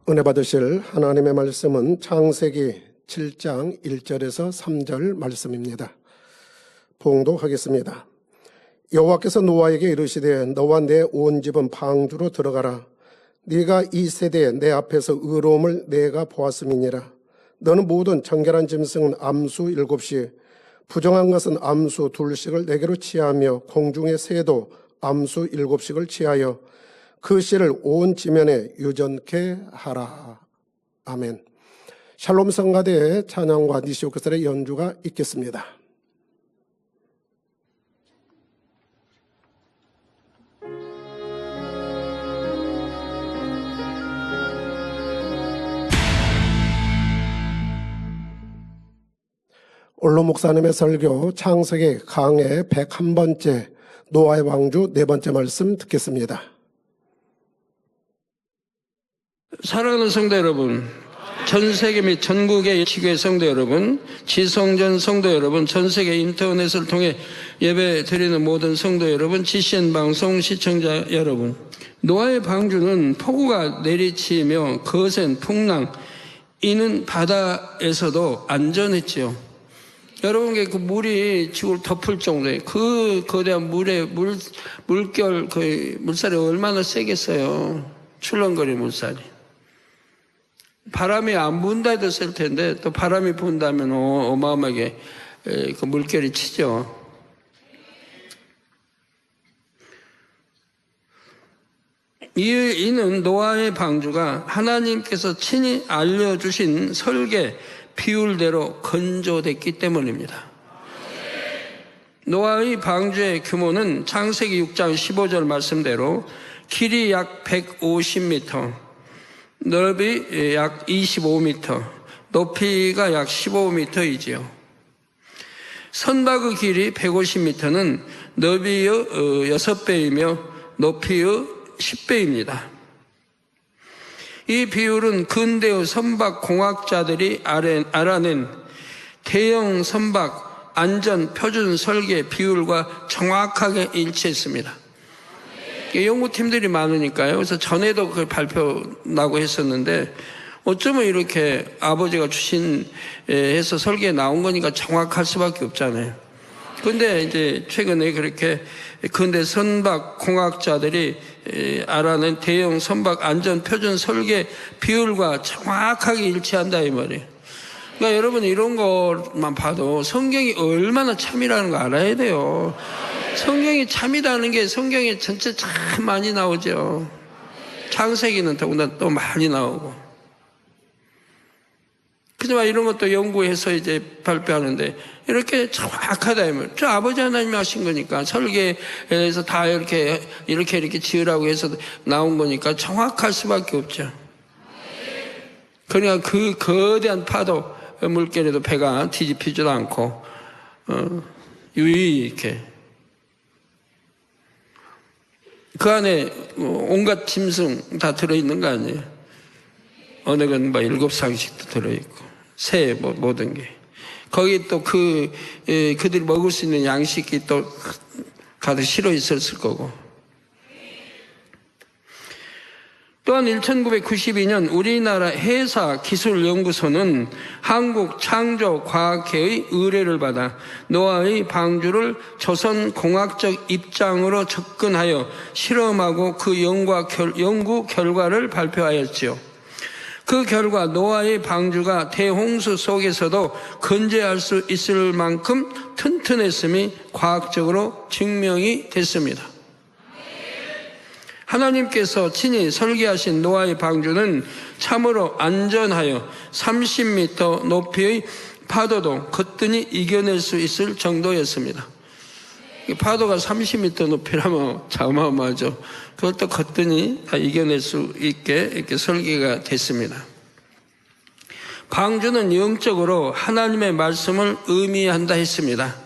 은혜 받으실 하나님의 말씀은 창세기 7장 1절에서 3절 말씀입니다. 봉독하겠습니다. 여호와께서 노아에게 이르시되 너와 내 온 집은 방주로 들어가라. 네가 이 세대에 내 앞에서 의로움을 내가 보았음이니라. 너는 모든 정결한 짐승은 암수 7시, 부정한 것은 암수 2씩을 내게로 취하며 공중의 새도 암수 7씩을 취하여 그 씨를 온 지면에 유전케 하라. 아멘. 샬롬 성가대의 찬양과 니시오크셀의 연주가 있겠습니다. 올로 목사님의 설교 창세기 강해 101번째 노아의 방주 4번째 말씀 듣겠습니다. 사랑하는 성도 여러분, 전 세계 및 전국의 지교회 성도 여러분, 지성전 성도 여러분, 전 세계 인터넷을 통해 예배 드리는 모든 성도 여러분, GCN 방송 시청자 여러분, 노아의 방주는 폭우가 내리치며 거센 풍랑, 이는 바다에서도 안전했지요. 여러분께 그 물이 지구를 덮을 정도의 그 거대한 물결, 그 물살이 얼마나 세겠어요. 출렁거리는 물살이. 바람이 안 분다 해도 쓸 텐데 또 바람이 분다면 어마어마하게 그 물결이 치죠. 이는 노아의 방주가 하나님께서 친히 알려주신 설계, 비율대로 건조됐기 때문입니다. 노아의 방주의 규모는 창세기 6장 15절 말씀대로 길이 약 150m, 넓이 약 25m, 높이가 약 15m이지요. 선박의 길이 150m는 넓이의 6배이며 높이의 10배입니다. 이 비율은 근대의 선박 공학자들이 알아낸 대형 선박 안전 표준 설계 비율과 정확하게 일치했습니다. 연구팀들이 많으니까요. 그래서 전에도 그 발표 나고 했었는데 어쩌면 이렇게 아버지가 해서 설계에 나온 거니까 정확할 수밖에 없잖아요. 근데 이제 최근에 그렇게 근대 선박 공학자들이 알아낸 대형 선박 안전 표준 설계 비율과 정확하게 일치한다 이 말이에요. 그러니까 여러분 이런 것만 봐도 성경이 얼마나 참이라는 거 알아야 돼요. 성경이 참이라는 게 성경에 전체 참 많이 나오죠. 창세기는 더군다나 또 많이 나오고. 그지만 이런 것도 연구해서 이제 발표하는데 이렇게 정확하다 이말. 저 아버지 하나님이 하신 거니까 설계에서 다 이렇게 지으라고 해서 나온 거니까 정확할 수밖에 없죠. 그러니까 그 거대한 파도 물결에도 배가 뒤집히지도 않고 유유히 이렇게 그 안에 온갖 짐승 다 들어있는 거 아니에요. 어느 건 7상씩도 들어있고 새 모든 게 거기 또 그들이 먹을 수 있는 양식이 또 가득 실어 있었을 거고. 또한 1992년 우리나라 해사기술연구소는 한국창조과학회의 의뢰를 받아 노아의 방주를 조선공학적 입장으로 접근하여 실험하고 그 연구 결과를 발표하였지요. 그 결과 노아의 방주가 대홍수 속에서도 건재할 수 있을 만큼 튼튼했음이 과학적으로 증명이 됐습니다. 하나님께서 친히 설계하신 노아의 방주는 참으로 안전하여 30m 높이의 파도도 거뜬히 이겨낼 수 있을 정도였습니다. 파도가 30m 높이라면 어마어마하죠. 그것도 거뜬히 다 이겨낼 수 있게 이렇게 설계가 됐습니다. 방주는 영적으로 하나님의 말씀을 의미한다 했습니다.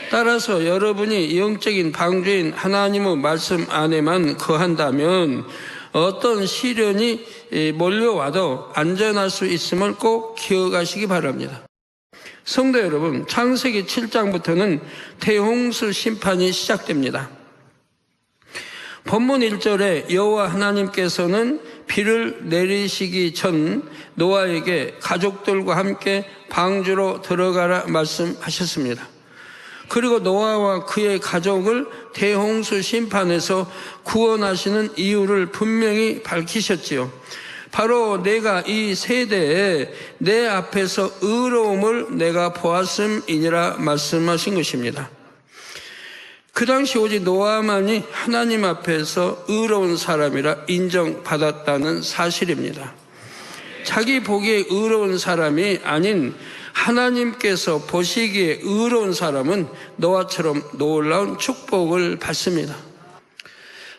따라서 여러분이 영적인 방주인 하나님의 말씀 안에만 거한다면 어떤 시련이 몰려와도 안전할 수 있음을 꼭 기억하시기 바랍니다. 성도 여러분, 창세기 7장부터는 대홍수 심판이 시작됩니다. 본문 1절에 여호와 하나님께서는 비를 내리시기 전 노아에게 가족들과 함께 방주로 들어가라 말씀하셨습니다. 그리고 노아와 그의 가족을 대홍수 심판에서 구원하시는 이유를 분명히 밝히셨지요. 바로 내가 이 세대에 내 앞에서 의로움을 내가 보았음이니라 말씀하신 것입니다. 그 당시 오직 노아만이 하나님 앞에서 의로운 사람이라 인정받았다는 사실입니다. 자기 보기에 의로운 사람이 아닌 하나님께서 보시기에 의로운 사람은 노아처럼 놀라운 축복을 받습니다.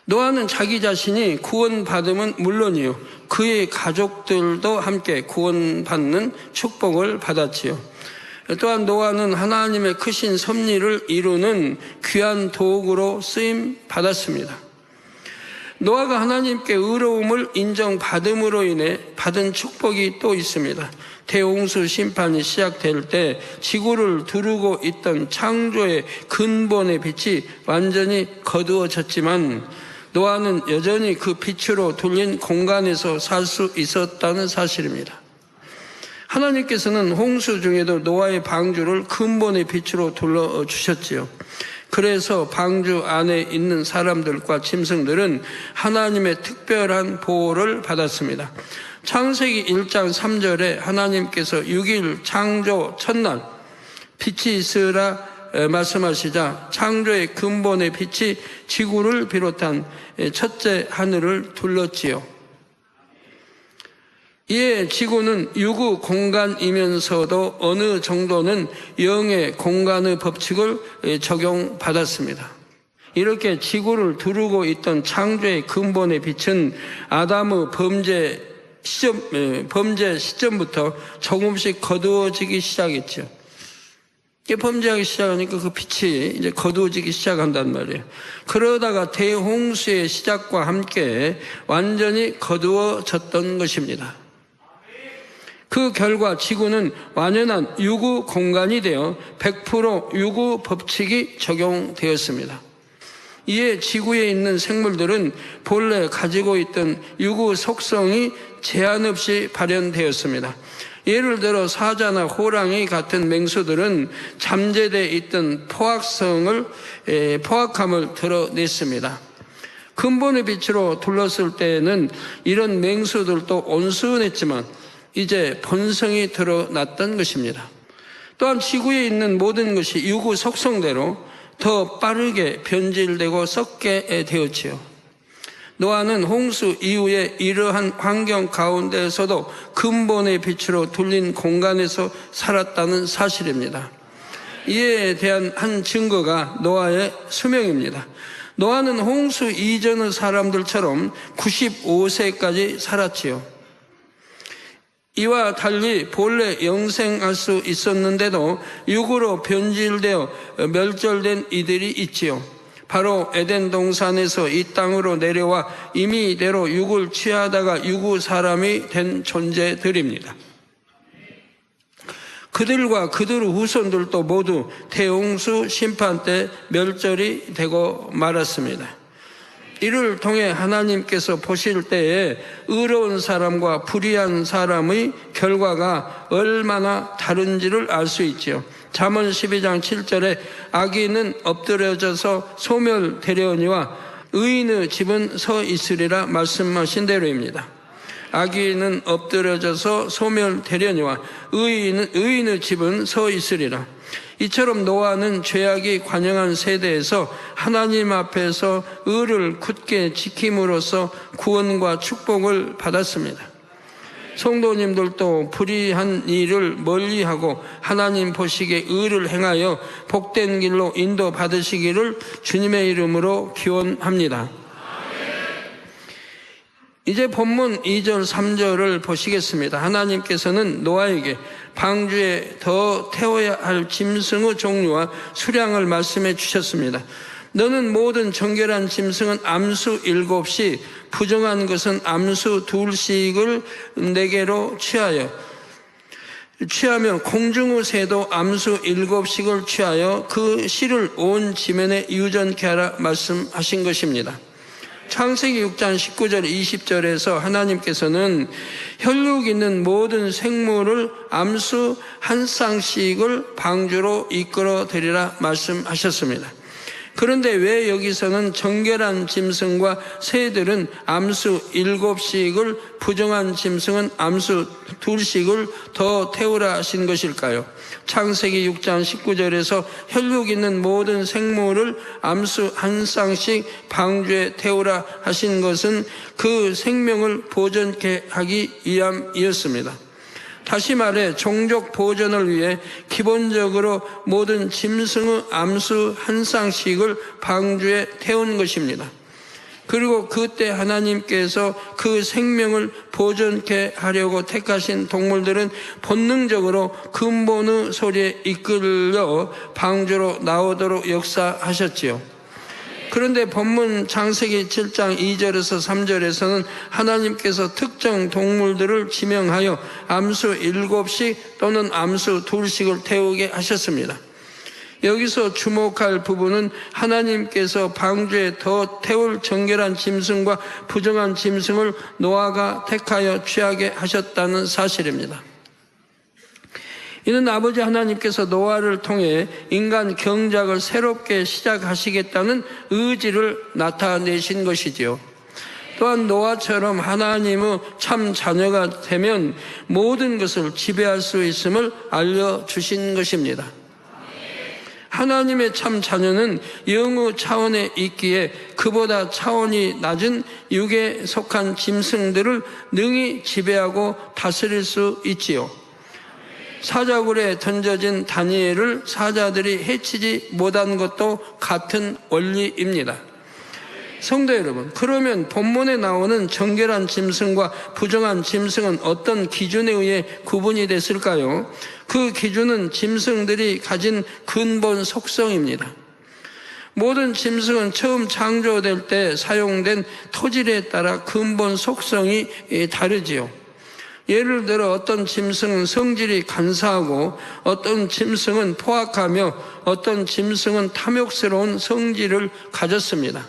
노아는 자기 자신이 구원받음은 물론이요, 그의 가족들도 함께 구원받는 축복을 받았지요. 또한 노아는 하나님의 크신 섭리를 이루는 귀한 도구로 쓰임 받았습니다. 노아가 하나님께 의로움을 인정받음으로 인해 받은 축복이 또 있습니다. 대홍수 심판이 시작될 때 지구를 두르고 있던 창조의 근본의 빛이 완전히 거두어졌지만 노아는 여전히 그 빛으로 둘린 공간에서 살 수 있었다는 사실입니다. 하나님께서는 홍수 중에도 노아의 방주를 근본의 빛으로 둘러주셨지요. 그래서 방주 안에 있는 사람들과 짐승들은 하나님의 특별한 보호를 받았습니다. 창세기 1장 3절에 하나님께서 6일 창조 첫날 빛이 있으라 말씀하시자 창조의 근본의 빛이 지구를 비롯한 첫째 하늘을 둘렀지요. 이에 지구는 유구 공간이면서도 어느 정도는 영의 공간의 법칙을 적용받았습니다. 이렇게 지구를 두르고 있던 창조의 근본의 빛은 아담의 범죄 시점부터 조금씩 거두어지기 시작했죠. 범죄하기 시작하니까 그 빛이 이제 거두어지기 시작한단 말이에요. 그러다가 대홍수의 시작과 함께 완전히 거두어졌던 것입니다. 그 결과 지구는 완연한 유구 공간이 되어 100% 유구 법칙이 적용되었습니다. 이에 지구에 있는 생물들은 본래 가지고 있던 유구 속성이 제한 없이 발현되었습니다. 예를 들어 사자나 호랑이 같은 맹수들은 잠재되어 있던 포악함을 드러냈습니다. 근본의 빛으로 둘렀을 때에는 이런 맹수들도 온순했지만 이제 본성이 드러났던 것입니다. 또한 지구에 있는 모든 것이 유구 속성대로 더 빠르게 변질되고 썩게 되었지요. 노아는 홍수 이후에 이러한 환경 가운데에서도 근본의 빛으로 둘린 공간에서 살았다는 사실입니다. 이에 대한 한 증거가 노아의 수명입니다. 노아는 홍수 이전의 사람들처럼 95세까지 살았지요. 이와 달리 본래 영생할 수 있었는데도 육으로 변질되어 멸절된 이들이 있지요. 바로 에덴 동산에서 이 땅으로 내려와 임의대로 육을 취하다가 유구 사람이 된 존재들입니다. 그들과 그들의 후손들도 모두 대홍수 심판 때 멸절이 되고 말았습니다. 이를 통해 하나님께서 보실 때에 의로운 사람과 불의한 사람의 결과가 얼마나 다른지를 알 수 있지요. 잠언 12장 7절에 악인은 엎드려져서 소멸되려니와 의인의 집은 서 있으리라 말씀하신 대로입니다. 악인은 엎드려져서 소멸되려니와 의인의 집은 서 있으리라. 이처럼 노아는 죄악이 관영한 세대에서 하나님 앞에서 의를 굳게 지킴으로써 구원과 축복을 받았습니다. 성도님들도 불의한 일을 멀리하고 하나님 보시기에 의를 행하여 복된 길로 인도받으시기를 주님의 이름으로 기원합니다. 이제 본문 2절 3절을 보시겠습니다. 하나님께서는 노아에게 방주에 더 태워야 할 짐승의 종류와 수량을 말씀해 주셨습니다. 너는 모든 정결한 짐승은 암수 7씩, 부정한 것은 암수 2씩을 내게로 취하며 공중의 새도 암수 7씩을 취하여 그 실을 온 지면에 유전케 하라 말씀하신 것입니다. 창세기 6장 19절 20절에서 하나님께서는 혈육 있는 모든 생물을 암수 한 쌍씩을 방주로 이끌어 드리라 말씀하셨습니다. 그런데 왜 여기서는 정결한 짐승과 새들은 암수 7씩을, 부정한 짐승은 암수 2씩을 더 태우라 하신 것일까요? 창세기 6장 19절에서 혈육 있는 모든 생물을 암수 한 쌍씩 방주에 태우라 하신 것은 그 생명을 보존케 하기 위함이었습니다. 다시 말해 종족 보존을 위해 기본적으로 모든 짐승의 암수 한 쌍씩을 방주에 태운 것입니다. 그리고 그때 하나님께서 그 생명을 보존케 하려고 택하신 동물들은 본능적으로 근본의 소리에 이끌려 방주로 나오도록 역사하셨지요. 그런데 본문 창세기 7장 2절에서 3절에서는 하나님께서 특정 동물들을 지명하여 암수 7씩 또는 암수 2씩을 태우게 하셨습니다. 여기서 주목할 부분은 하나님께서 방주에 더 태울 정결한 짐승과 부정한 짐승을 노아가 택하여 취하게 하셨다는 사실입니다. 이는 아버지 하나님께서 노아를 통해 인간 경작을 새롭게 시작하시겠다는 의지를 나타내신 것이지요. 또한 노아처럼 하나님의 참 자녀가 되면 모든 것을 지배할 수 있음을 알려주신 것입니다. 하나님의 참 자녀는 영의 차원에 있기에 그보다 차원이 낮은 육에 속한 짐승들을 능히 지배하고 다스릴 수 있지요. 사자굴에 던져진 다니엘을 사자들이 해치지 못한 것도 같은 원리입니다. 성도 여러분, 그러면 본문에 나오는 정결한 짐승과 부정한 짐승은 어떤 기준에 의해 구분이 됐을까요? 그 기준은 짐승들이 가진 근본 속성입니다. 모든 짐승은 처음 창조될 때 사용된 토질에 따라 근본 속성이 다르지요. 예를 들어 어떤 짐승은 성질이 간사하고 어떤 짐승은 포악하며 어떤 짐승은 탐욕스러운 성질을 가졌습니다.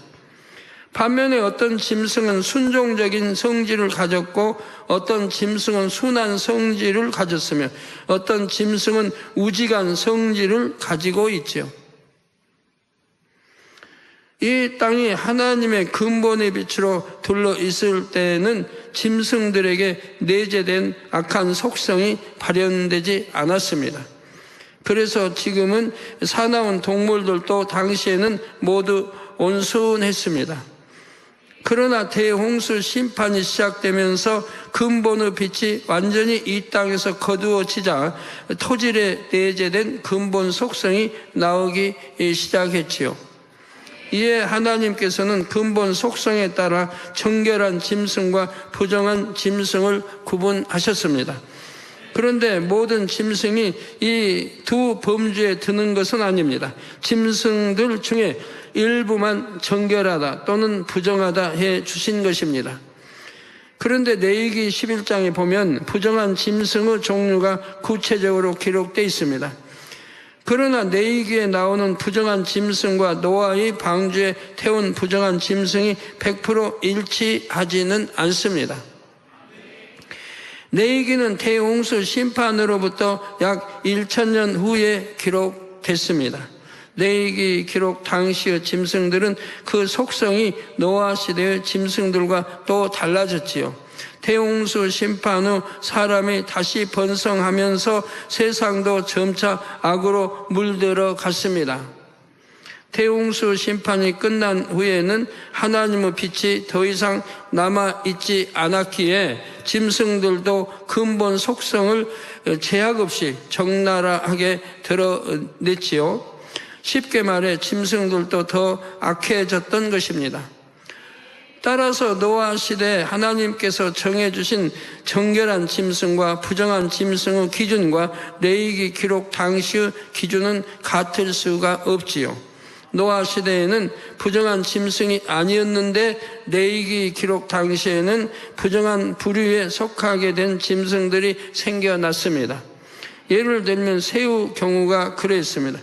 반면에 어떤 짐승은 순종적인 성질을 가졌고 어떤 짐승은 순한 성질을 가졌으며 어떤 짐승은 우직한 성질을 가지고 있지요. 이 땅이 하나님의 근본의 빛으로 둘러 있을 때에는 짐승들에게 내재된 악한 속성이 발현되지 않았습니다. 그래서 지금은 사나운 동물들도 당시에는 모두 온순했습니다. 그러나 대홍수 심판이 시작되면서 근본의 빛이 완전히 이 땅에서 거두어지자 토질에 내재된 근본 속성이 나오기 시작했지요. 이에 하나님께서는 근본 속성에 따라 정결한 짐승과 부정한 짐승을 구분하셨습니다. 그런데 모든 짐승이 이 두 범주에 드는 것은 아닙니다. 짐승들 중에 일부만 정결하다 또는 부정하다 해 주신 것입니다. 그런데 레위기 11장에 보면 부정한 짐승의 종류가 구체적으로 기록되어 있습니다. 그러나 레위기에 나오는 부정한 짐승과 노아의 방주에 태운 부정한 짐승이 100% 일치하지는 않습니다. 레위기는 대홍수 심판으로부터 약 1000년 후에 기록됐습니다. 레위기 기록 당시의 짐승들은 그 속성이 노아 시대의 짐승들과 또 달라졌지요. 대홍수 심판 후 사람이 다시 번성하면서 세상도 점차 악으로 물들어 갔습니다. 대홍수 심판이 끝난 후에는 하나님의 빛이 더 이상 남아있지 않았기에 짐승들도 근본 속성을 제약 없이 적나라하게 드러냈지요. 쉽게 말해 짐승들도 더 악해졌던 것입니다. 따라서 노아 시대 하나님께서 정해주신 정결한 짐승과 부정한 짐승의 기준과 레위기 기록 당시의 기준은 같을 수가 없지요. 노아 시대에는 부정한 짐승이 아니었는데 레위기 기록 당시에는 부정한 부류에 속하게 된 짐승들이 생겨났습니다. 예를 들면 새우 경우가 그랬습니다.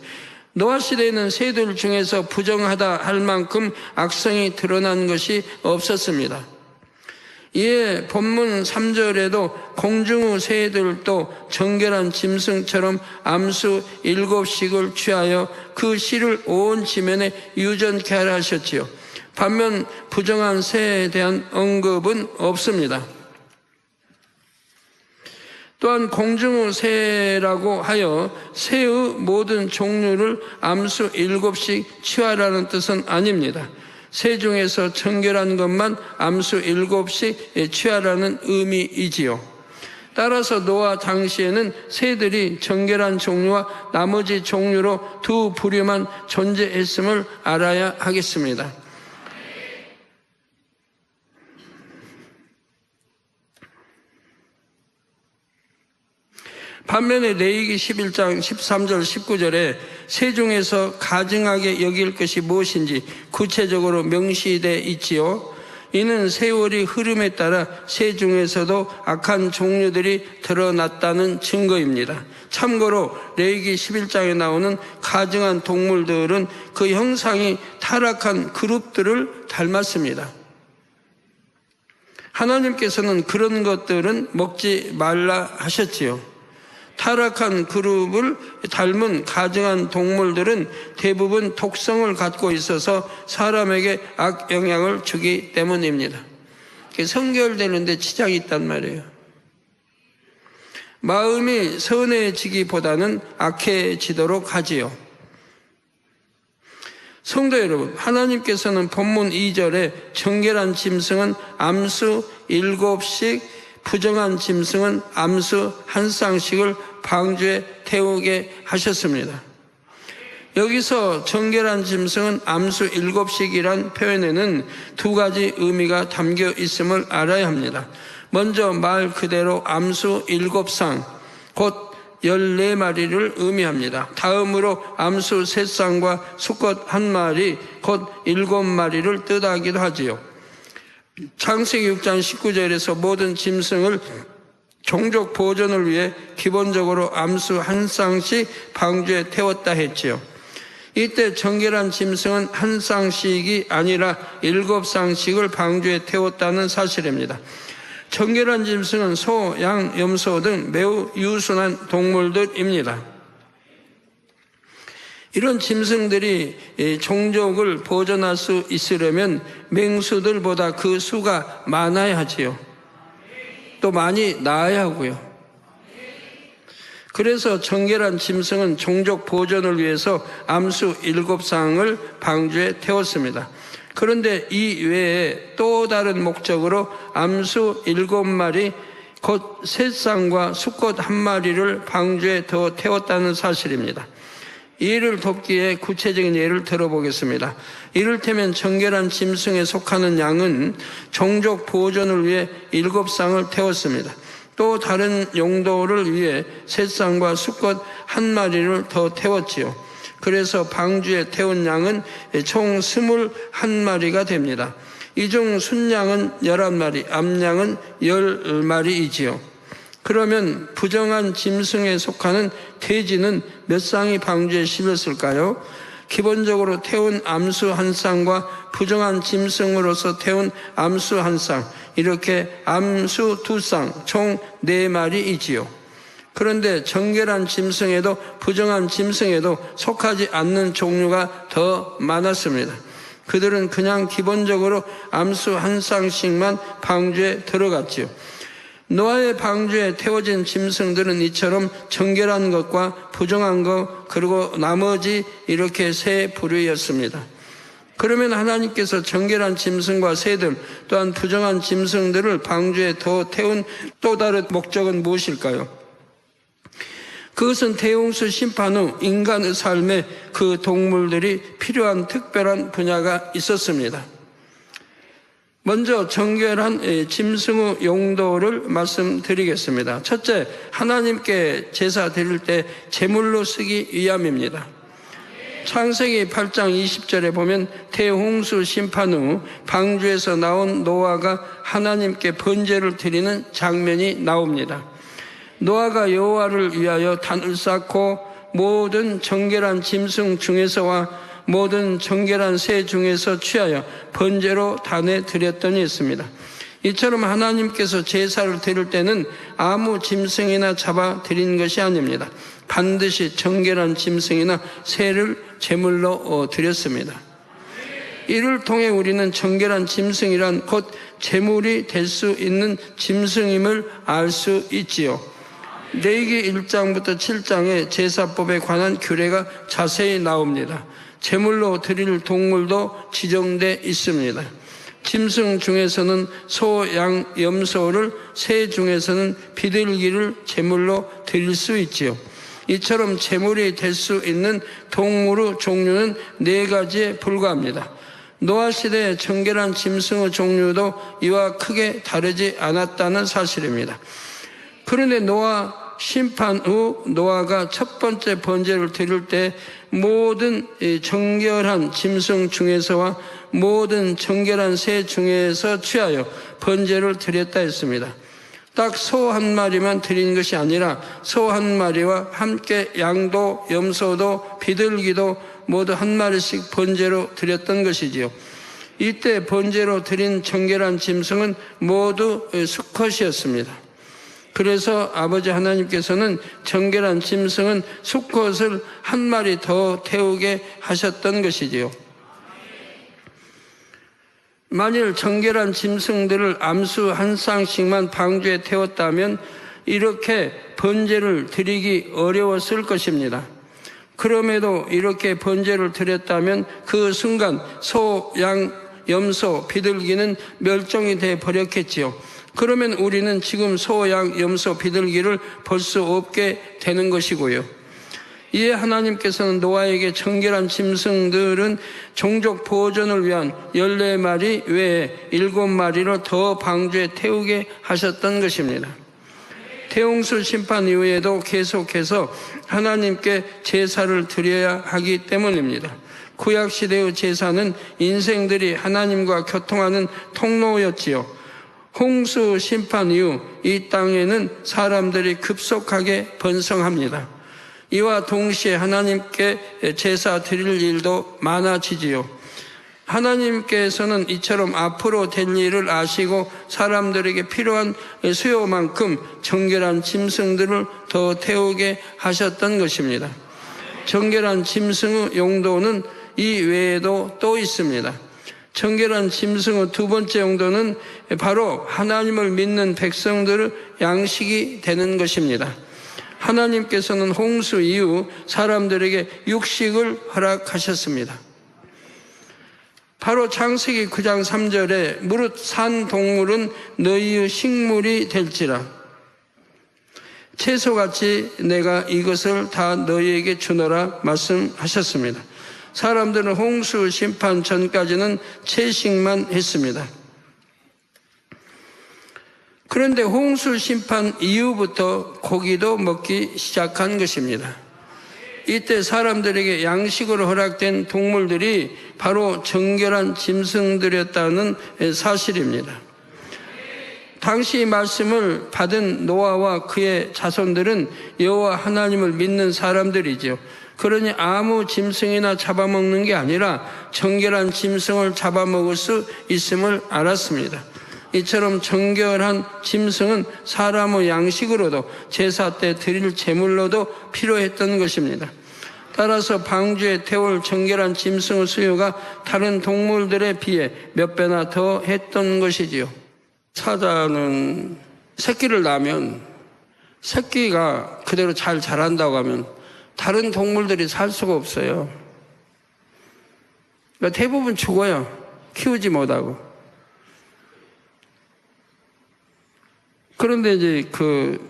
노아 시대에는 새들 중에서 부정하다 할 만큼 악성이 드러난 것이 없었습니다. 이에 본문 3절에도 공중의 새들도 정결한 짐승처럼 암수 7씩을 취하여 그 씨를 온 지면에 유전케 하라 하셨지요. 반면 부정한 새에 대한 언급은 없습니다. 또한 공중의 새라고 하여 새의 모든 종류를 암수 7씩 취하라는 뜻은 아닙니다. 새 중에서 정결한 것만 암수 7씩 취하라는 의미이지요. 따라서 노아 당시에는 새들이 정결한 종류와 나머지 종류로 두 부류만 존재했음을 알아야 하겠습니다. 반면에 레위기 11장 13절 19절에 새 중에서 가증하게 여길 것이 무엇인지 구체적으로 명시되어 있지요. 이는 세월이 흐름에 따라 새 중에서도 악한 종류들이 드러났다는 증거입니다. 참고로 레위기 11장에 나오는 가증한 동물들은 그 형상이 타락한 그룹들을 닮았습니다. 하나님께서는 그런 것들은 먹지 말라 하셨지요. 타락한 그룹을 닮은 가증한 동물들은 대부분 독성을 갖고 있어서 사람에게 악영향을 주기 때문입니다. 성결되는데 지장이 있단 말이에요. 마음이 선해지기보다는 악해지도록 하지요. 성도 여러분, 하나님께서는 본문 2절에 정결한 짐승은 암수 7씩, 부정한 짐승은 암수 1쌍씩을 방주에 태우게 하셨습니다. 여기서 정결한 짐승은 암수 7씩이란 표현에는 두 가지 의미가 담겨 있음을 알아야 합니다. 먼저 말 그대로 암수 7쌍, 곧 14마리를 의미합니다. 다음으로 암수 3쌍과 수컷 1마리, 곧 7마리를 뜻하기도 하지요. 창세기 6장 19절에서 모든 짐승을 종족 보존을 위해 기본적으로 암수 1쌍씩 방주에 태웠다 했지요. 이때 정결한 짐승은 1쌍씩이 아니라 7쌍씩을 방주에 태웠다는 사실입니다. 정결한 짐승은 소, 양, 염소 등 매우 유순한 동물들입니다. 이런 짐승들이 종족을 보존할 수 있으려면 맹수들보다 그 수가 많아야 하지요. 또 많이 낳아야 하고요. 그래서 정결한 짐승은 종족 보존을 위해서 암수 7쌍을 방주에 태웠습니다. 그런데 이 외에 또 다른 목적으로 암수 7마리, 곧 3쌍과 수컷 1마리를 방주에 더 태웠다는 사실입니다. 이를 돕기에 구체적인 예를 들어보겠습니다. 이를테면 정결한 짐승에 속하는 양은 종족 보존을 위해 7쌍을 태웠습니다. 또 다른 용도를 위해 3쌍과 수컷 1마리를 더 태웠지요. 그래서 방주에 태운 양은 총 21마리가 됩니다. 이 중 순양은 11마리, 암양은 10마리이지요. 그러면 부정한 짐승에 속하는 돼지는 몇 쌍이 방주에 실렸을까요? 기본적으로 태운 암수 1쌍과 부정한 짐승으로서 태운 암수 1쌍, 이렇게 암수 2쌍, 총 4마리이지요. 그런데 정결한 짐승에도 부정한 짐승에도 속하지 않는 종류가 더 많았습니다. 그들은 그냥 기본적으로 암수 1쌍씩만 방주에 들어갔지요. 노아의 방주에 태워진 짐승들은 이처럼 정결한 것과 부정한 것, 그리고 나머지 이렇게 세 부류였습니다. 그러면 하나님께서 정결한 짐승과 새들, 또한 부정한 짐승들을 방주에 더 태운 또 다른 목적은 무엇일까요? 그것은 대홍수 심판 후 인간의 삶에 그 동물들이 필요한 특별한 분야가 있었습니다. 먼저 정결한 짐승의 용도를 말씀드리겠습니다. 첫째, 하나님께 제사 드릴 때 제물로 쓰기 위함입니다. 창세기 8장 20절에 보면 대홍수 심판 후 방주에서 나온 노아가 하나님께 번제를 드리는 장면이 나옵니다. 노아가 여호와를 위하여 단을 쌓고 모든 정결한 짐승 중에서와 모든 정결한 새 중에서 취하여 번제로 단에 드렸더니 했습니다. 이처럼 하나님께서 제사를 드릴 때는 아무 짐승이나 잡아 드린 것이 아닙니다. 반드시 정결한 짐승이나 새를 제물로 드렸습니다. 이를 통해 우리는 정결한 짐승이란 곧 제물이 될 수 있는 짐승임을 알 수 있지요. 레위기 1장부터 7장에 제사법에 관한 규례가 자세히 나옵니다. 제물로 드릴 동물도 지정돼 있습니다. 짐승 중에서는 소, 양, 염소를, 새 중에서는 비둘기를 제물로 드릴 수 있지요. 이처럼 제물이 될 수 있는 동물의 종류는 4가지에 불과합니다. 노아 시대의 정결한 짐승의 종류도 이와 크게 다르지 않았다는 사실입니다. 그런데 노아 심판 후 노아가 첫 번째 번제를 드릴 때 모든 정결한 짐승 중에서와 모든 정결한 새 중에서 취하여 번제를 드렸다 했습니다. 딱 소 한 마리만 드린 것이 아니라 소 한 마리와 함께 양도, 염소도, 비둘기도 모두 한 마리씩 번제로 드렸던 것이지요. 이때 번제로 드린 정결한 짐승은 모두 수컷이었습니다. 그래서 아버지 하나님께서는 정결한 짐승은 수컷을 한 마리 더 태우게 하셨던 것이지요. 만일 정결한 짐승들을 암수 한 쌍씩만 방주에 태웠다면 이렇게 번제를 드리기 어려웠을 것입니다. 그럼에도 이렇게 번제를 드렸다면 그 순간 소, 양, 염소, 비둘기는 멸종이 돼 버렸겠지요. 그러면 우리는 지금 소, 양, 염소, 비둘기를 볼 수 없게 되는 것이고요. 이에 하나님께서는 노아에게 정결한 짐승들은 종족 보존을 위한 14마리 외에 7마리를 더 방주에 태우게 하셨던 것입니다. 태홍수 심판 이후에도 계속해서 하나님께 제사를 드려야 하기 때문입니다. 구약시대의 제사는 인생들이 하나님과 교통하는 통로였지요. 홍수 심판 이후 이 땅에는 사람들이 급속하게 번성합니다. 이와 동시에 하나님께 제사 드릴 일도 많아지지요. 하나님께서는 이처럼 앞으로 될 일을 아시고 사람들에게 필요한 수요만큼 정결한 짐승들을 더 태우게 하셨던 것입니다. 정결한 짐승의 용도는 이 외에도 또 있습니다. 정결한 짐승의 두 번째 용도는 바로 하나님을 믿는 백성들의 양식이 되는 것입니다. 하나님께서는 홍수 이후 사람들에게 육식을 허락하셨습니다. 바로 창세기 9장 3절에 무릇 산 동물은 너희의 식물이 될지라 채소같이 내가 이것을 다 너희에게 주노라 말씀하셨습니다. 사람들은 홍수 심판 전까지는 채식만 했습니다. 그런데 홍수 심판 이후부터 고기도 먹기 시작한 것입니다. 이때 사람들에게 양식으로 허락된 동물들이 바로 정결한 짐승들이었다는 사실입니다. 당시 말씀을 받은 노아와 그의 자손들은 여호와 하나님을 믿는 사람들이죠. 그러니 아무 짐승이나 잡아먹는 게 아니라 정결한 짐승을 잡아먹을 수 있음을 알았습니다. 이처럼 정결한 짐승은 사람의 양식으로도 제사 때 드릴 제물로도 필요했던 것입니다. 따라서 방주에 태울 정결한 짐승의 수요가 다른 동물들에 비해 몇 배나 더 했던 것이지요. 사자는 새끼를 낳으면 새끼가 그대로 잘 자란다고 하면 다른 동물들이 살 수가 없어요. 그러니까 대부분 죽어요. 키우지 못하고. 그런데 이제 그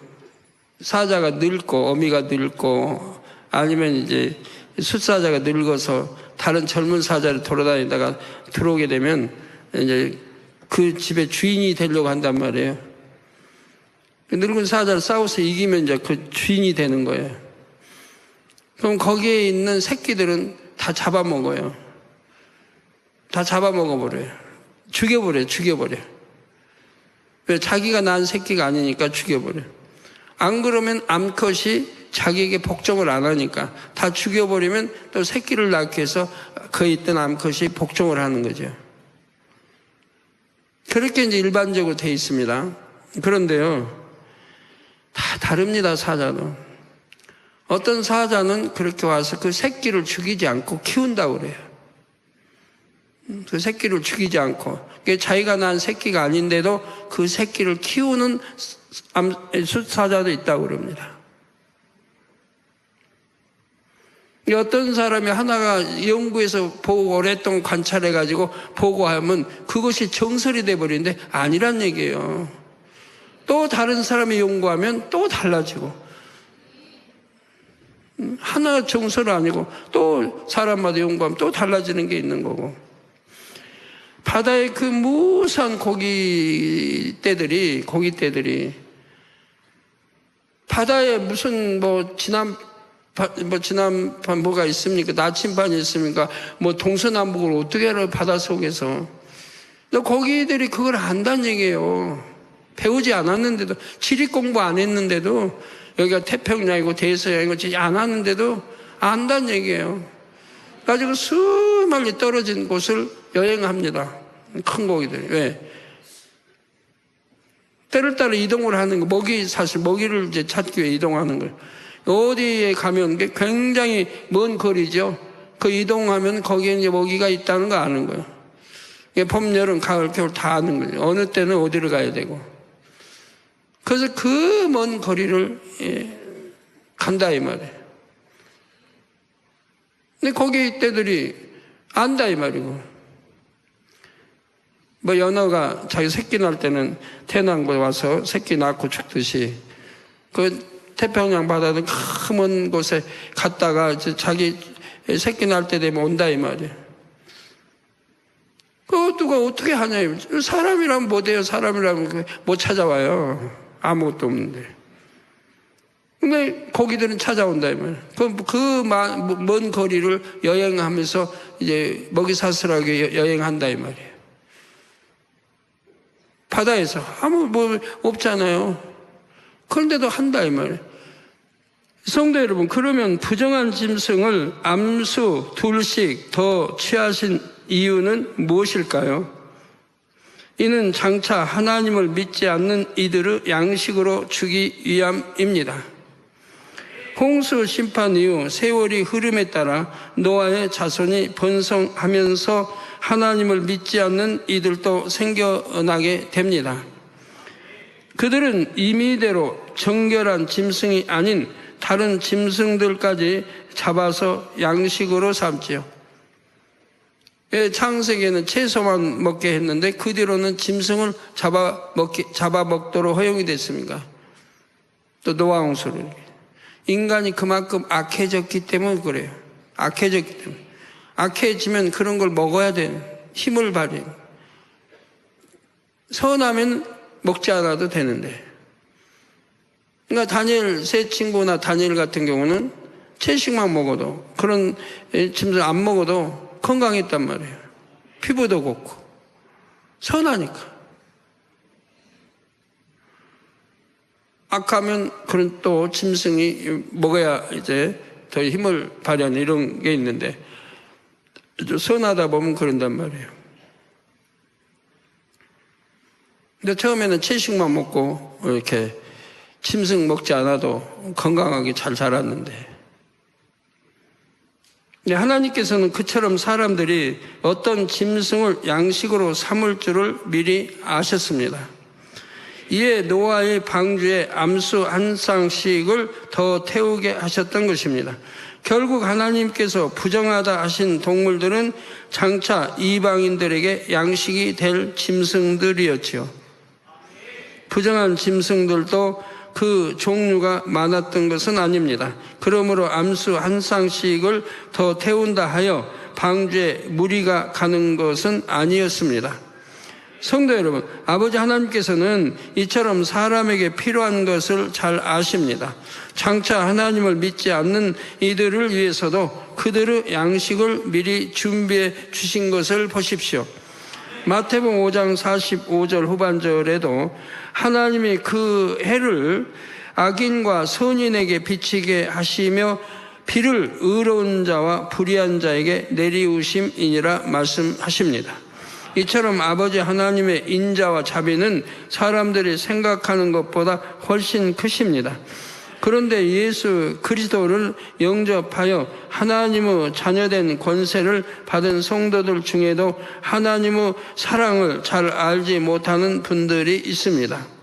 사자가 늙고 어미가 늙고 아니면 이제 숫사자가 늙어서 다른 젊은 사자를 돌아다니다가 들어오게 되면 이제 그 집의 주인이 되려고 한단 말이에요. 늙은 사자를 싸워서 이기면 이제 그 주인이 되는 거예요. 그럼 거기에 있는 새끼들은 다 잡아먹어요. 다 잡아먹어버려요. 죽여버려요. 왜? 자기가 낳은 새끼가 아니니까 죽여버려요. 안 그러면 암컷이 자기에게 복종을 안 하니까 다 죽여버리면 또 새끼를 낳기 위해서 그 있던 암컷이 복종을 하는 거죠. 그렇게 이제 일반적으로 돼 있습니다. 그런데요, 다 다릅니다, 사자도. 어떤 사자는 그렇게 와서 그 새끼를 죽이지 않고 키운다고 그래요. 그 새끼를 죽이지 않고. 자기가 낳은 새끼가 아닌데도 그 새끼를 키우는 숫사자도 있다고 그럽니다. 어떤 사람이 하나가 연구해서 보고 오랫동안 관찰해가지고 보고하면 그것이 정설이 돼버리는데 아니란 얘기예요. 또 다른 사람이 연구하면 또 달라지고, 하나 정설 아니고 또 사람마다 연구하면 또 달라지는 게 있는 거고. 바다의 그 무수한 고기떼들이 바다에 무슨 지난번 뭐가 있습니까? 나침반이 있습니까? 동서남북을 어떻게 알아요? 바다 속에서. 고기들이 그걸 안다는 얘기예요. 배우지 않았는데도, 지리 공부 안 했는데도, 여기가 태평양이고 대서양이고 안 하는데도 안다는 얘기예요. 가지고 수많이 떨어진 곳을 여행합니다. 큰 고기들이. 왜? 때를 따라 이동을 하는 거, 사실 먹이를 이제 찾기 위해 이동하는 거예요. 어디에 가면 굉장히 먼 거리죠. 그 이동하면 거기에 이제 먹이가 있다는 거 아는 거예요. 봄, 여름, 가을, 겨울 다 아는 거예요. 어느 때는 어디를 가야 되고. 그래서 그 먼 거리를 간다 이 말이에요. 근데 거기 떼들이 안다 이 말이고. 연어가 자기 새끼 낳을 때는 태남고에 와서 새끼 낳고 죽듯이 그 태평양 바다는 큰 곳에 갔다가 이제 자기 새끼 낳을 때 되면 온다 이 말이에요. 그거 누가 어떻게 하냐. 사람이라면 못해요. 사람이라면 못 찾아와요. 아무것도 없는데. 근데 고기들은 찾아온다 이 말이에요. 그 먼 거리를 여행하면서 이제 먹이사슬하게 여행한다 이 말이에요. 바다에서 아무 없잖아요. 그런데도 한다 이 말이에요. 성도 여러분, 그러면 부정한 짐승을 암수 둘씩 더 취하신 이유는 무엇일까요? 이는 장차 하나님을 믿지 않는 이들을 양식으로 주기 위함입니다. 홍수 심판 이후 세월이 흐름에 따라 노아의 자손이 번성하면서 하나님을 믿지 않는 이들도 생겨나게 됩니다. 그들은 임의대로 정결한 짐승이 아닌 다른 짐승들까지 잡아서 양식으로 삼지요. 창세기에는 채소만 먹게 했는데 그 뒤로는 짐승을 잡아먹도록 허용이 됐습니까? 또 노아 홍수를. 인간이 그만큼 악해졌기 때문에 그래요. 악해졌기 때문에. 악해지면 그런 걸 먹어야 되는 힘을 발휘해요. 선하면 먹지 않아도 되는데. 그러니까 다니엘 세 친구나 다니엘 같은 경우는 채식만 먹어도 그런 짐승 안 먹어도 건강했단 말이에요. 피부도 곱고 선하니까. 악하면 그런 또 짐승이 먹어야 이제 더 힘을 발휘하는 이런 게 있는데 선하다 보면 그런단 말이에요. 근데 처음에는 채식만 먹고 이렇게 짐승 먹지 않아도 건강하게 잘 자랐는데 하나님께서는 그처럼 사람들이 어떤 짐승을 양식으로 삼을 줄을 미리 아셨습니다. 이에 노아의 방주에 암수 한 쌍씩을 더 태우게 하셨던 것입니다. 결국 하나님께서 부정하다 하신 동물들은 장차 이방인들에게 양식이 될 짐승들이었지요. 부정한 짐승들도 그 종류가 많았던 것은 아닙니다. 그러므로 암수 한 쌍씩을 더 태운다 하여 방주에 무리가 가는 것은 아니었습니다. 성도 여러분, 아버지 하나님께서는 이처럼 사람에게 필요한 것을 잘 아십니다. 장차 하나님을 믿지 않는 이들을 위해서도 그들의 양식을 미리 준비해 주신 것을 보십시오. 마태복음 5장 45절 후반절에도 하나님이 그 해를 악인과 선인에게 비치게 하시며 비를 의로운 자와 불의한 자에게 내리우심이니라 말씀하십니다. 이처럼 아버지 하나님의 인자와 자비는 사람들이 생각하는 것보다 훨씬 크십니다. 그런데 예수 그리스도를 영접하여 하나님의 자녀된 권세를 받은 성도들 중에도 하나님의 사랑을 잘 알지 못하는 분들이 있습니다.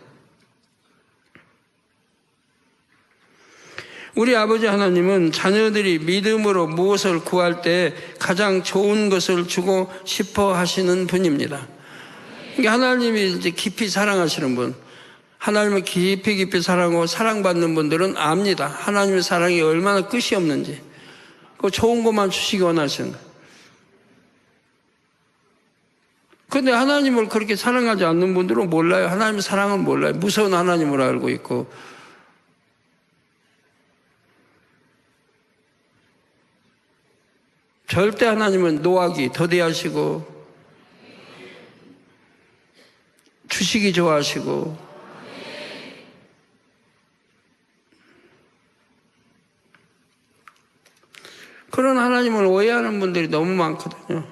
우리 아버지 하나님은 자녀들이 믿음으로 무엇을 구할 때 가장 좋은 것을 주고 싶어 하시는 분입니다. 그러니까 하나님이 이제 깊이 사랑하시는 분, 하나님을 깊이 사랑하고 사랑받는 분들은 압니다. 하나님의 사랑이 얼마나 끝이 없는지. 그 좋은 것만 주시기 원하시는 거예요. 그런데 하나님을 그렇게 사랑하지 않는 분들은 몰라요. 하나님의 사랑은 몰라요. 무서운 하나님을 알고 있고. 절대 하나님은 노하기 더디하시고 주식이 좋아하시고 그런 하나님을 오해하는 분들이 너무 많거든요.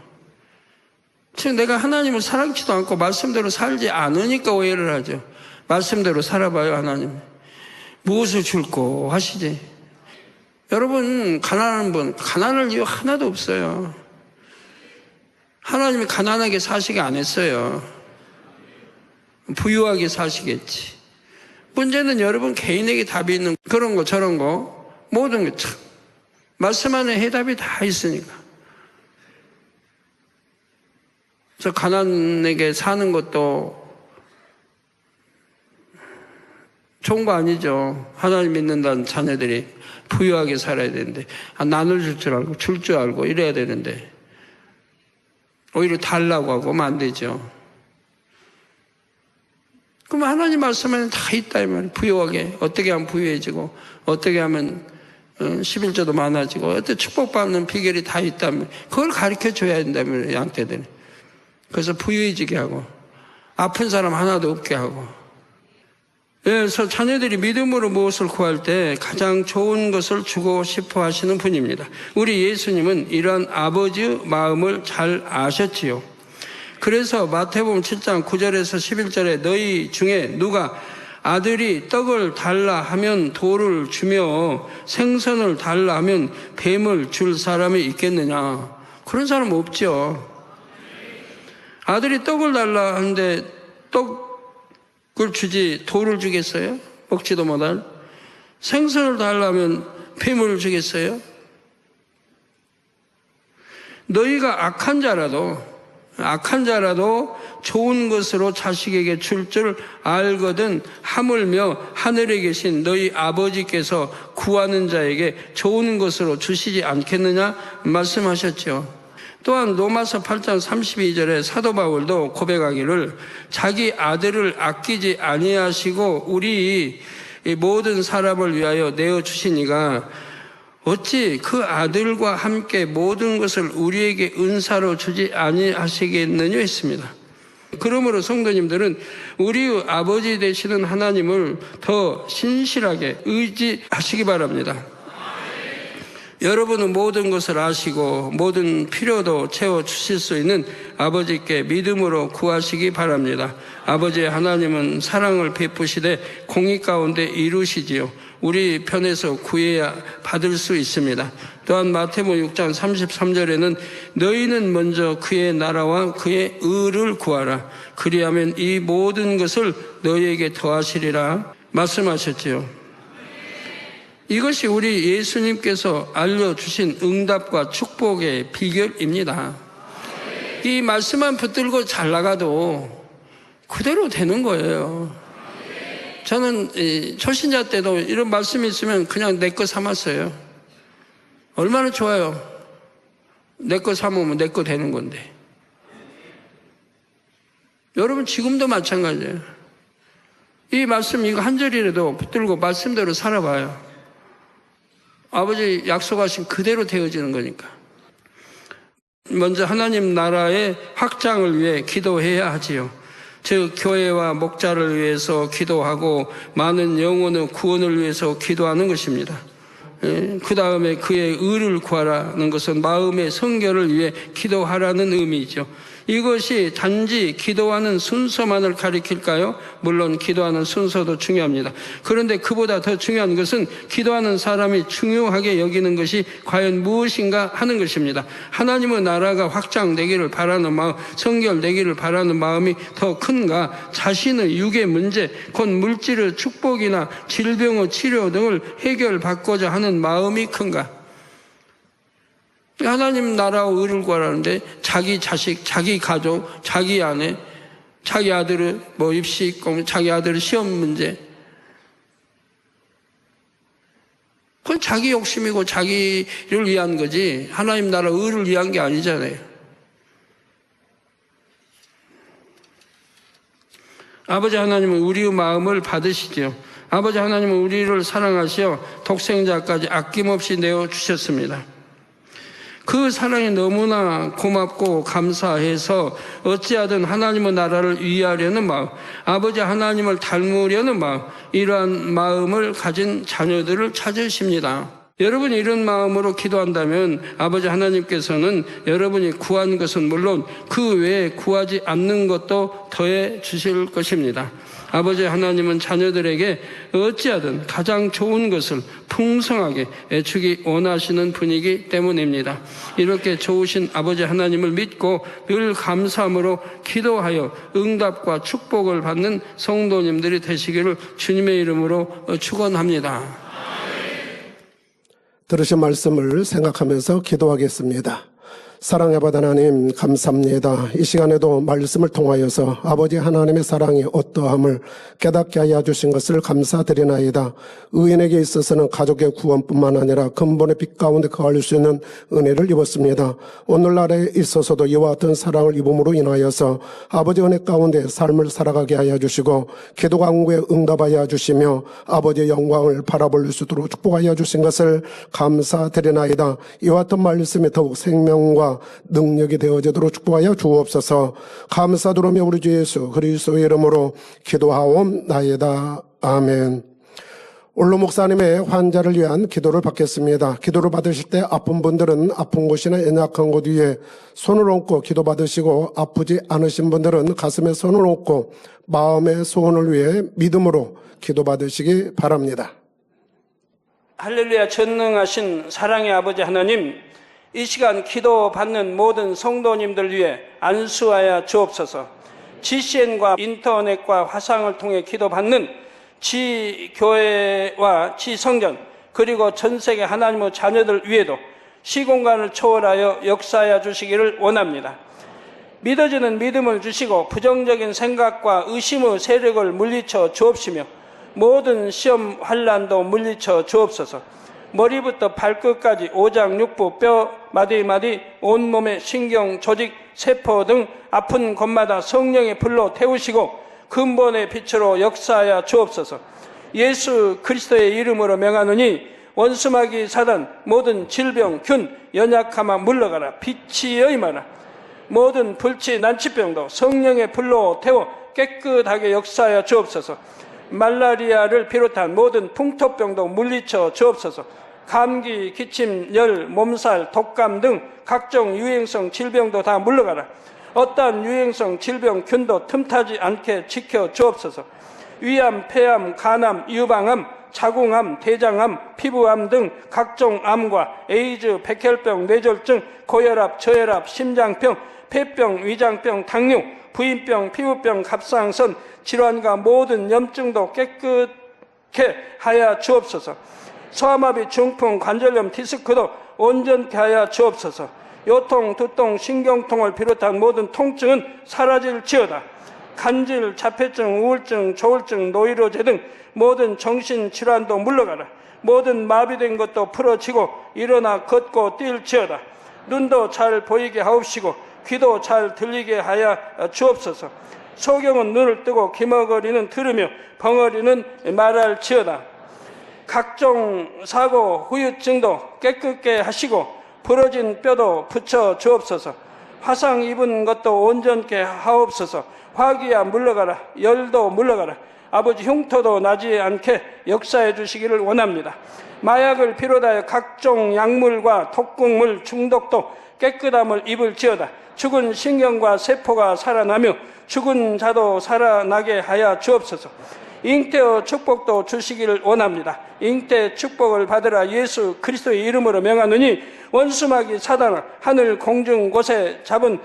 지금 내가 하나님을 사랑치도 않고 말씀대로 살지 않으니까 오해를 하죠. 말씀대로 살아봐요. 하나님 무엇을 줄고 하시지. 여러분 가난한 분 가난할 이유 하나도 없어요. 하나님이 가난하게 사시게 안 했어요. 부유하게 사시겠지. 문제는 여러분 개인에게 답이 있는 그런 거 저런 거 모든 게 참 말씀 안에 해답이 다 있으니까. 저 가난하게 사는 것도 좋은 거 아니죠. 하나님 믿는다는 자녀들이 부유하게 살아야 되는데 나눌 줄 알고 줄 줄 알고 이래야 되는데 오히려 달라고 하고 하면 안 되죠. 그럼 하나님 말씀에는 다 있다 이 말이에요. 부유하게 어떻게 하면 부유해지고 어떻게 하면 11조도 많아지고 어떻게 축복받는 비결이 다 있다면 그걸 가르쳐줘야 된다면 양떼들은. 그래서 부유해지게 하고 아픈 사람 하나도 없게 하고. 그래서 자녀들이 믿음으로 무엇을 구할 때 가장 좋은 것을 주고 싶어 하시는 분입니다. 우리 예수님은 이러한 아버지의 마음을 잘 아셨지요. 그래서 마태복음 7장 9절에서 11절에 너희 중에 누가 아들이 떡을 달라 하면 돌을 주며 생선을 달라 하면 뱀을 줄 사람이 있겠느냐. 그런 사람 없죠. 아들이 떡을 달라 하는데 떡을 주지 돌을 주겠어요? 먹지도 못할. 생선을 달라 하면 뱀을 주겠어요? 너희가 악한 자라도 좋은 것으로 자식에게 줄 줄 알거든 하물며 하늘에 계신 너희 아버지께서 구하는 자에게 좋은 것으로 주시지 않겠느냐 말씀하셨죠. 또한 로마서 8장 32절에 사도 바울도 고백하기를 자기 아들을 아끼지 아니하시고 우리 모든 사람을 위하여 내어주시니가 어찌 그 아들과 함께 모든 것을 우리에게 은사로 주지 아니하시겠느냐 했습니다. 그러므로 성도님들은 우리의 아버지 되시는 하나님을 더 신실하게 의지하시기 바랍니다. 여러분은 모든 것을 아시고 모든 필요도 채워주실 수 있는 아버지께 믿음으로 구하시기 바랍니다. 아버지 하나님은 사랑을 베푸시되 공의 가운데 이루시지요. 우리 편에서 구해야 받을 수 있습니다. 또한 마태복음 6장 33절에는 너희는 먼저 그의 나라와 그의 의를 구하라. 그리하면 이 모든 것을 너희에게 더하시리라 말씀하셨지요. 이것이 우리 예수님께서 알려주신 응답과 축복의 비결입니다. 이 말씀만 붙들고 잘 나가도 그대로 되는 거예요. 저는 초신자 때도 이런 말씀이 있으면 그냥 내 거 삼았어요. 얼마나 좋아요. 내 거 삼으면 내 거 되는 건데. 여러분 지금도 마찬가지예요. 이 말씀 이거 한 절이라도 붙들고 말씀대로 살아봐요. 아버지 약속하신 그대로 되어지는 거니까. 먼저 하나님 나라의 확장을 위해 기도해야 하지요. 즉 교회와 목자를 위해서 기도하고 많은 영혼의 구원을 위해서 기도하는 것입니다. 그 다음에 그의 의를 구하라는 것은 마음의 성결을 위해 기도하라는 의미죠. 이것이 단지 기도하는 순서만을 가리킬까요? 물론 기도하는 순서도 중요합니다. 그런데 그보다 더 중요한 것은 기도하는 사람이 중요하게 여기는 것이 과연 무엇인가 하는 것입니다. 하나님의 나라가 확장되기를 바라는 마음, 성결되기를 바라는 마음이 더 큰가? 자신의 육의 문제, 곧 물질의 축복이나 질병의 치료 등을 해결받고자 하는 마음이 큰가? 하나님 나라와 의를 구하라는데 자기 자식, 자기 가족, 자기 아내, 자기 아들의 입시, 자기 아들의 시험 문제, 그건 자기 욕심이고 자기를 위한 거지 하나님 나라 의를 위한 게 아니잖아요. 아버지 하나님은 우리의 마음을 받으시죠. 아버지 하나님은 우리를 사랑하시어 독생자까지 아낌없이 내어주셨습니다. 그 사랑이 너무나 고맙고 감사해서 어찌하든 하나님의 나라를 위하려는 마음, 아버지 하나님을 닮으려는 마음, 이러한 마음을 가진 자녀들을 찾으십니다. 여러분이 이런 마음으로 기도한다면 아버지 하나님께서는 여러분이 구한 것은 물론 그 외에 구하지 않는 것도 더해 주실 것입니다. 아버지 하나님은 자녀들에게 어찌하든 가장 좋은 것을 풍성하게 주기 원하시는 분이기 때문입니다. 이렇게 좋으신 아버지 하나님을 믿고 늘 감사함으로 기도하여 응답과 축복을 받는 성도님들이 되시기를 주님의 이름으로 축원합니다. 들으신 말씀을 생각하면서 기도하겠습니다. 사랑의 아버지 하나님 감사합니다. 이 시간에도 말씀을 통하여서 아버지 하나님의 사랑이 어떠함을 깨닫게 하여 주신 것을 감사드리나이다. 의인에게 있어서는 가족의 구원뿐만 아니라 근본의 빛 가운데 거할 수 있는 은혜를 입었습니다. 오늘날에 있어서도 이와 같은 사랑을 입음으로 인하여서 아버지 은혜 가운데 삶을 살아가게 하여 주시고 기도 간구에 응답하여 주시며 아버지의 영광을 바라볼 수 있도록 축복하여 주신 것을 감사드리나이다. 이와 같은 말씀이 더욱 생명과 능력이 되어지도록 축복하여 주옵소서. 감사드리며 우리 주 예수 그리스도의 이름으로 기도하옵나이다. 아멘. 올로 목사님의 환자를 위한 기도를 받겠습니다. 기도를 받으실 때 아픈 분들은 아픈 곳이나 연약한 곳 위에 손을 얹고 기도 받으시고, 아프지 않으신 분들은 가슴에 손을 얹고 마음의 소원을 위해 믿음으로 기도 받으시기 바랍니다. 할렐루야. 전능하신 사랑의 아버지 하나님, 이 시간 기도 받는 모든 성도님들 위해 안수하여 주옵소서. GCN과 인터넷과 화상을 통해 기도 받는 지교회와 지성전 그리고 전세계 하나님의 자녀들 위에도 시공간을 초월하여 역사하여 주시기를 원합니다. 믿어지는 믿음을 주시고 부정적인 생각과 의심의 세력을 물리쳐 주옵시며 모든 시험 환난도 물리쳐 주옵소서. 머리부터 발끝까지 오장 육부 뼈 마디마디 온몸의 신경 조직 세포 등 아픈 곳마다 성령의 불로 태우시고 근본의 빛으로 역사하여 주옵소서. 예수 그리스도의 이름으로 명하노니 원수마귀 사단 모든 질병 균 연약함아 물러가라. 빛이 여임하라. 모든 불치 난치병도 성령의 불로 태워 깨끗하게 역사하여 주옵소서. 말라리아를 비롯한 모든 풍토병도 물리쳐 주옵소서. 감기, 기침, 열, 몸살, 독감 등 각종 유행성 질병도 다 물러가라. 어떠한 유행성 질병 균도 틈타지 않게 지켜 주옵소서. 위암, 폐암, 간암, 유방암, 자궁암, 대장암, 피부암 등 각종 암과 에이즈, 백혈병, 뇌졸중, 고혈압, 저혈압, 심장병, 폐병, 위장병, 당뇨, 부인병, 피부병, 갑상선 질환과 모든 염증도 깨끗게 하여 주옵소서. 소아마비, 중풍, 관절염, 디스크도 온전케 하여 주옵소서. 요통, 두통, 신경통을 비롯한 모든 통증은 사라질지어다. 간질, 자폐증, 우울증, 조울증, 노이로제 등 모든 정신질환도 물러가라. 모든 마비된 것도 풀어지고 일어나 걷고 뛸지어다. 눈도 잘 보이게 하옵시고 귀도 잘 들리게 하여 주옵소서. 소경은 눈을 뜨고 기머거리는 들으며 벙어리는 말할지어다. 각종 사고, 후유증도 깨끗게 하시고 부러진 뼈도 붙여 주옵소서. 화상 입은 것도 온전케 하옵소서. 화기야 물러가라. 열도 물러가라. 아버지 흉터도 나지 않게 역사해 주시기를 원합니다. 마약을 비롯하여 각종 약물과 독극물 중독도 깨끗함을 입을지어다. 죽은 신경과 세포가 살아나며 죽은 자도 살아나게 하여 주옵소서. 잉태의 축복도 주시기를 원합니다. 잉태 축복을 받으라. 예수 그리스도의 이름으로 명하노니 원수마귀 사단아 하늘 공중 곳에 잡은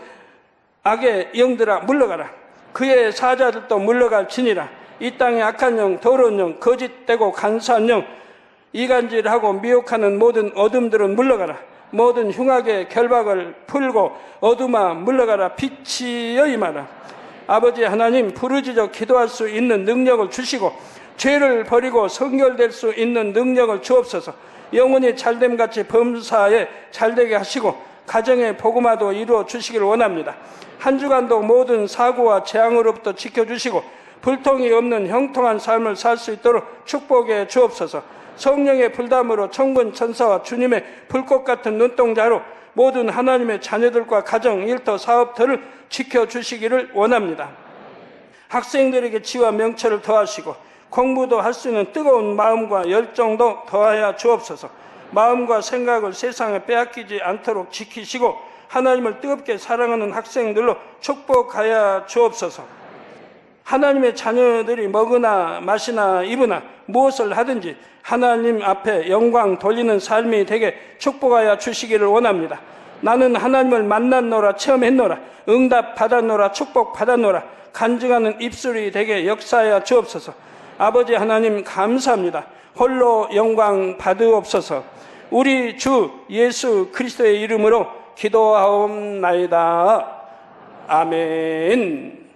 악의 영들아 물러가라. 그의 사자들도 물러갈지니라. 이 땅의 악한 영, 더러운 영, 거짓되고 간사한 영, 이간질하고 미혹하는 모든 어둠들은 물러가라. 모든 흉악의 결박을 풀고 어둠아 물러가라. 빛이여 임하라. 아버지 하나님, 부르짖어 기도할 수 있는 능력을 주시고 죄를 버리고 성결될 수 있는 능력을 주옵소서. 영혼이 잘됨같이 범사에 잘되게 하시고 가정의 복음화도 이루어 주시길 원합니다. 한 주간도 모든 사고와 재앙으로부터 지켜주시고 불통이 없는 형통한 삶을 살 수 있도록 축복해 주옵소서. 성령의 불담으로 천군 천사와 주님의 불꽃 같은 눈동자로 모든 하나님의 자녀들과 가정, 일터, 사업들을 지켜주시기를 원합니다. 학생들에게 지와 명철을 더하시고 공부도 할 수 있는 뜨거운 마음과 열정도 더하여 주옵소서. 마음과 생각을 세상에 빼앗기지 않도록 지키시고 하나님을 뜨겁게 사랑하는 학생들로 축복하여 주옵소서. 하나님의 자녀들이 먹으나 마시나 입으나 무엇을 하든지 하나님 앞에 영광 돌리는 삶이 되게 축복하여 주시기를 원합니다. 나는 하나님을 만났노라, 체험했노라, 응답 받았노라, 축복 받았노라, 간증하는 입술이 되게 역사하여 주옵소서. 아버지 하나님 감사합니다. 홀로 영광 받으옵소서. 우리 주 예수 그리스도의 이름으로 기도하옵나이다. 아멘.